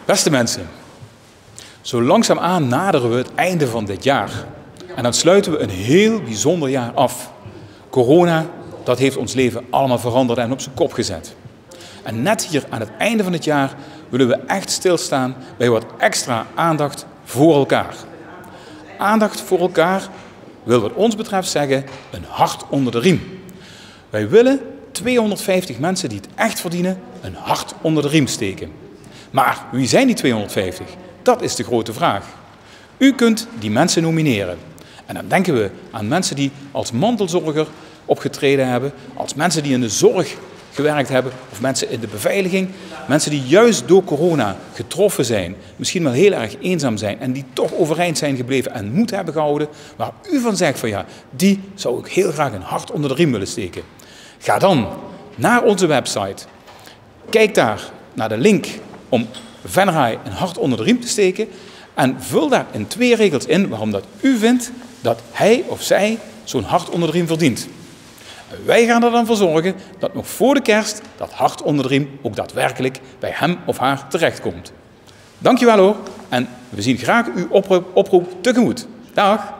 Beste mensen, zo langzaamaan naderen we het einde van dit jaar. En dan sluiten we een heel bijzonder jaar af. Corona, dat heeft ons leven allemaal veranderd en op zijn kop gezet. En net hier aan het einde van het jaar willen we echt stilstaan bij wat extra aandacht voor elkaar. Aandacht voor elkaar wil wat ons betreft zeggen een hart onder de riem. Wij willen 250 mensen die het echt verdienen een hart onder de riem steken. Maar wie zijn die 250? Dat is de grote vraag. U kunt die mensen nomineren. En dan denken we aan mensen die als mantelzorger opgetreden hebben, als mensen die in de zorg gewerkt hebben of mensen in de beveiliging. Mensen die juist door corona getroffen zijn, misschien wel heel erg eenzaam zijn en die toch overeind zijn gebleven en moed hebben gehouden. Waar u van zegt van ja, die zou ik heel graag een hart onder de riem willen steken. Ga dan naar onze website. Kijk daar naar de link om Venray een hart onder de riem te steken. En vul daar in 2 regels in waarom dat u vindt dat hij of zij zo'n hart onder de riem verdient. Wij gaan er dan voor zorgen dat nog voor de kerst dat hart onder de riem ook daadwerkelijk bij hem of haar terechtkomt. Dankjewel hoor en we zien graag uw oproep tegemoet. Dag!